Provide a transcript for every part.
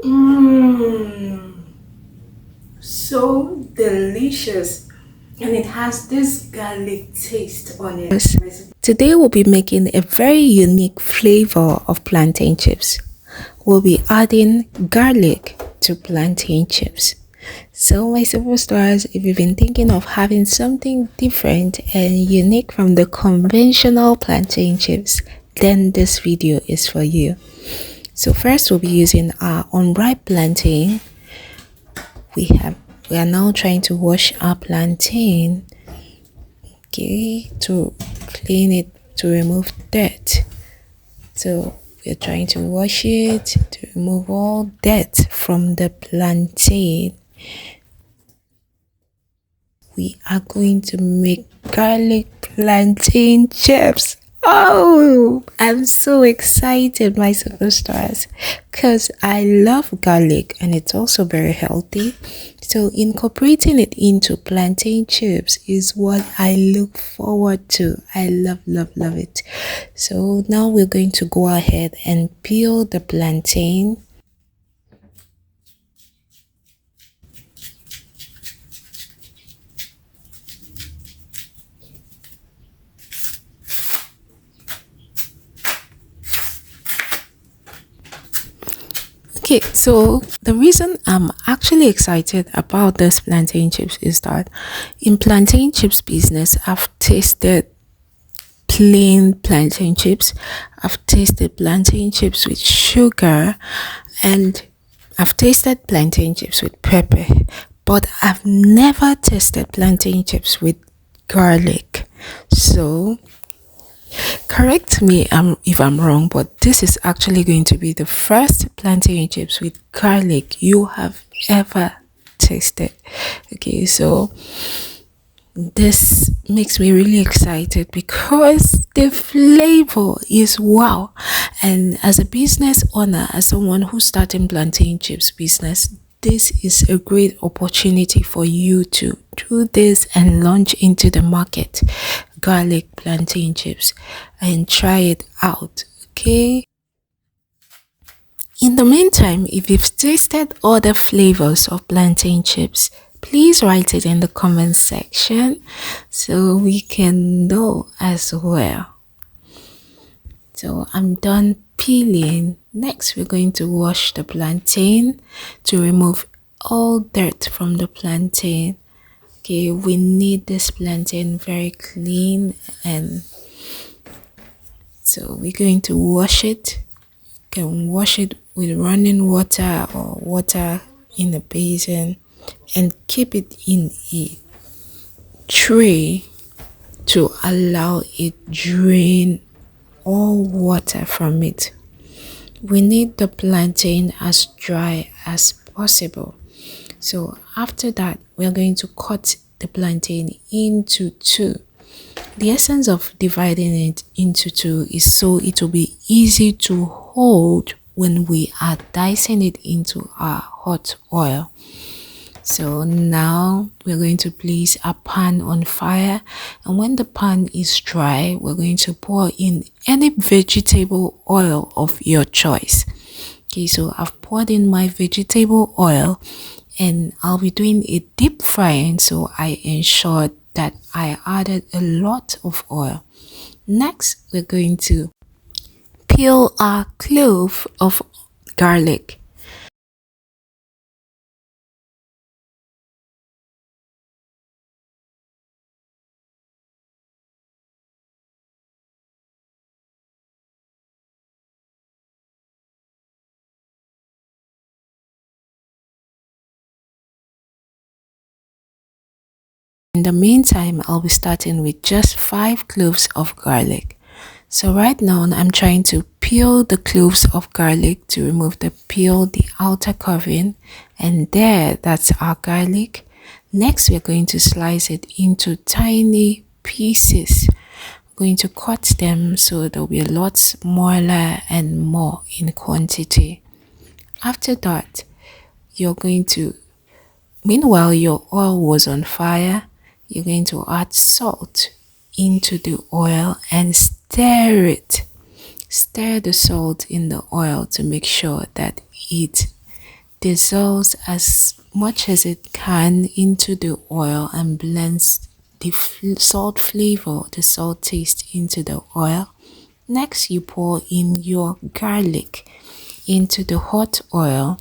Mmm, so delicious. And it has this garlic taste on it. Yes. Today we'll be making a very unique flavor of plantain chips. We'll be adding garlic to plantain chips. So my superstars, if you've been thinking of having something different and unique from the conventional plantain chips, then this video is for you. So first we'll be using our unripe plantain. We are now trying to wash our plantain, okay, to clean it, to remove dirt. So we're trying to wash it to remove all dirt from the plantain. We are going to make garlic plantain chips. Oh, I'm so excited, my superstars, because I love garlic and it's also very healthy. So, incorporating it into plantain chips is what I look forward to. I love it. So, now we're going to go ahead and peel the plantain. Okay, so the reason I'm actually excited about this plantain chips is that in plantain chips business, I've tasted plain plantain chips, I've tasted plantain chips with sugar, and I've tasted plantain chips with pepper, but I've never tasted plantain chips with garlic. So correct me if I'm wrong, but this is actually going to be the first plantain chips with garlic you have ever tasted. Okay, so this makes me really excited because the flavor is wow. And as a business owner, as someone who's starting plantain chips business, this is a great opportunity for you to do this and launch into the market garlic plantain chips and try it out. Okay, in the meantime, if you've tasted other flavors of plantain chips, please write it in the comment section so we can know as well. So I'm done peeling. Next, we're going to wash the plantain to remove all dirt from the plantain. Okay, we need this plantain very clean, and so we're going to wash it. You can wash it with running water or water in a basin and keep it in a tray to allow it drain all water from it. We need the plantain as dry as possible. So after that, we're going to cut the plantain into two. The essence of dividing it into two is so it will be easy to hold when we are dicing it into our hot oil. So now we're going to place a pan on fire, and when the pan is dry, we're going to pour in any vegetable oil of your choice. Okay, so I've poured in my vegetable oil and I'll be doing a deep frying, so I ensured that I added a lot of oil. Next, we're going to peel our clove of garlic. In the meantime, I'll be starting with just 5 cloves of garlic. So right now, I'm trying to peel the cloves of garlic to remove the peel, the outer covering, and that's our garlic. Next, we're going to slice it into tiny pieces. I'm going to cut them so they'll be a lot smaller and more in quantity. After that, you're going to, meanwhile your oil was on fire, you're going to add salt into the oil and stir it. Stir the salt in the oil to make sure that it dissolves as much as it can into the oil and blends the salt flavor, the salt taste into the oil. Next, you pour in your garlic into the hot oil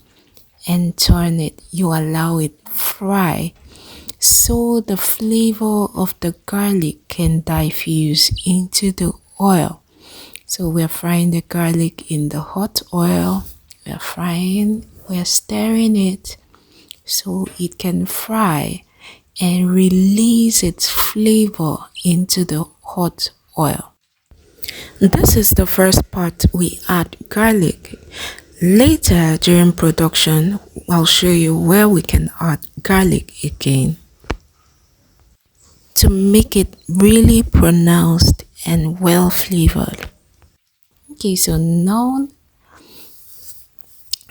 and turn it. You allow it fry so the flavor of the garlic can diffuse into the oil. So we're frying the garlic in the hot oil. We're stirring it so it can fry and release its flavor into the hot oil. This is the first part. We add garlic. Later during production, I'll show you where we can add garlic again to make it really pronounced and well flavored. Okay, so now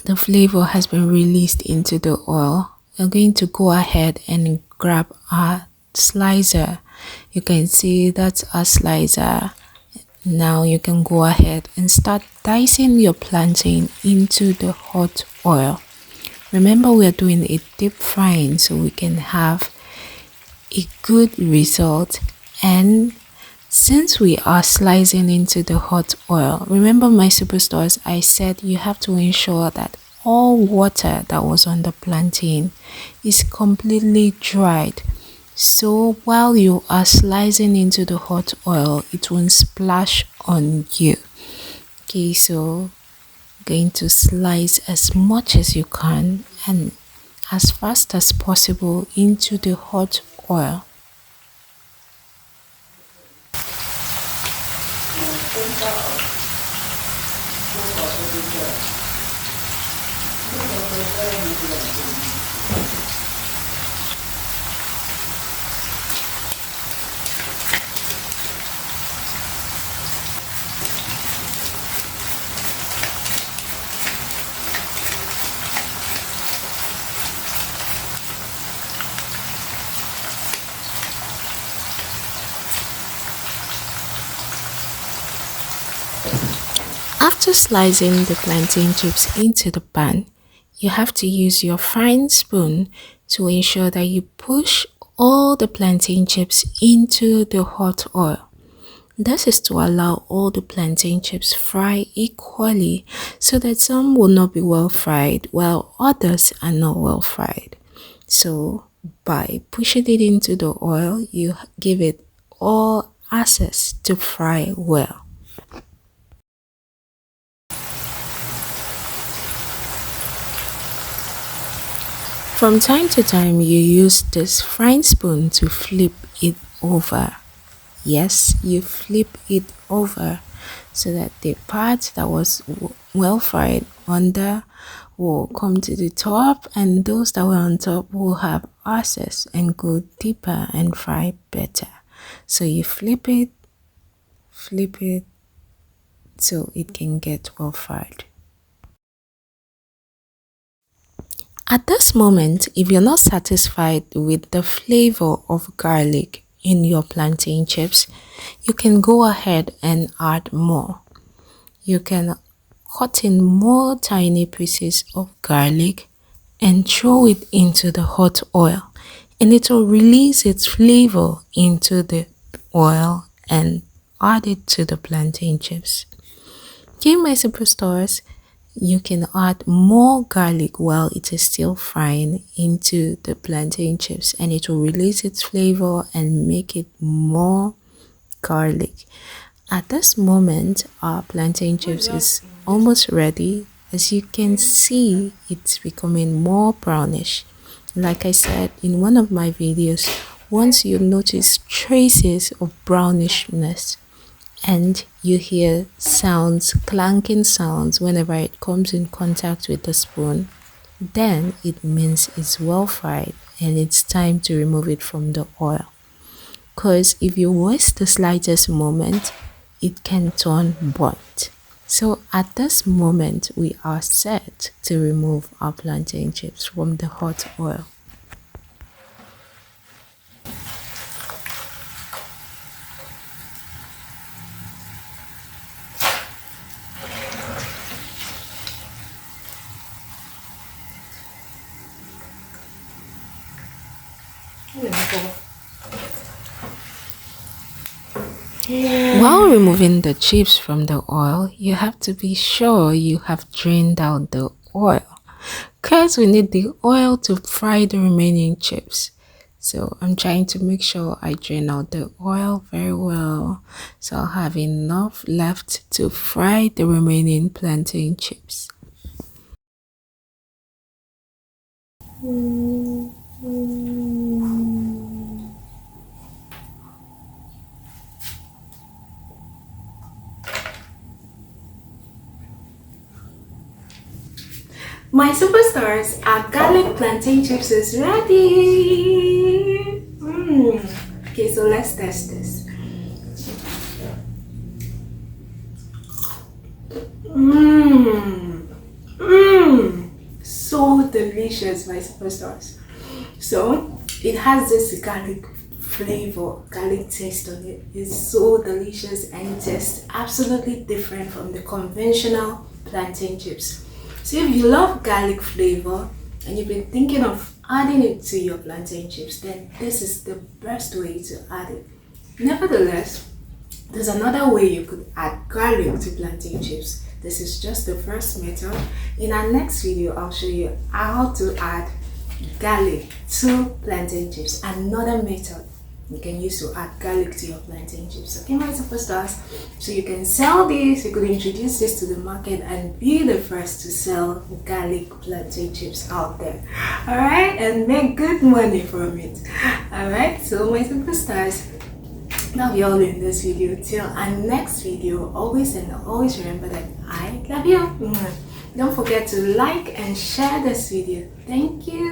the flavor has been released into the oil. We're going to go ahead and grab our slicer. You can see that's a slicer. Now you can go ahead and start dicing your plantain into the hot oil. Remember, we are doing a deep frying so we can have a good result. And since we are slicing into the hot oil, remember my superstars, I said you have to ensure that all water that was on the plantain is completely dried. So while you are slicing into the hot oil, it won't splash on you. Okay, so going to slice as much as you can and as fast as possible into the hot oil. After slicing the plantain chips into the pan, you have to use your frying spoon to ensure that you push all the plantain chips into the hot oil. This is to allow all the plantain chips fry equally so that some will not be well fried while others are not well fried. So by pushing it into the oil, you give it all access to fry well. From time to time, you use this frying spoon to flip it over. Yes, you flip it over so that the part that was well fried under will come to the top, and those that were on top will have access and go deeper and fry better. So you flip it so it can get well fried. At this moment, if you're not satisfied with the flavor of garlic in your plantain chips, you can go ahead and add more. You can cut in more tiny pieces of garlic and throw it into the hot oil, and it will release its flavor into the oil and add it to the plantain chips. Okay, my superstars, you can add more garlic while it is still frying into the plantain chips, and it will release its flavor and make it more garlic. At this moment, our plantain chips is almost ready. As you can see, it's becoming more brownish. Like I said in one of my videos, once you notice traces of brownishness and you hear sounds, clanking sounds whenever it comes in contact with the spoon, then it means it's well fried and it's time to remove it from the oil. Because if you waste the slightest moment, it can turn burnt. So at this moment, we are set to remove our plantain chips from the hot oil. While removing the chips from the oil, you have to be sure you have drained out the oil, because we need the oil to fry the remaining chips. So I'm trying to make sure I drain out the oil very well, so I'll have enough left to fry the remaining plantain chips. My superstars, our garlic plantain chips is ready. Okay, so let's test this. So delicious, my superstars. So it has this garlic flavor, garlic taste on it. It's so delicious and just absolutely different from the conventional plantain chips. So if you love garlic flavor and you've been thinking of adding it to your plantain chips, then this is the best way to add it. Nevertheless, there's another way you could add garlic to plantain chips. This is just the first method. In our next video, I'll show you how to add garlic to plantain chips. Another method you can use to add garlic to your plantain chips. Okay, my superstars? So you can sell this, you could introduce this to the market and be the first to sell garlic plantain chips out there. Alright, and make good money from it. Alright, so my superstars, that'll be all in this video. Till our next video, always remember that I love you. Don't forget to like and share this video. Thank you.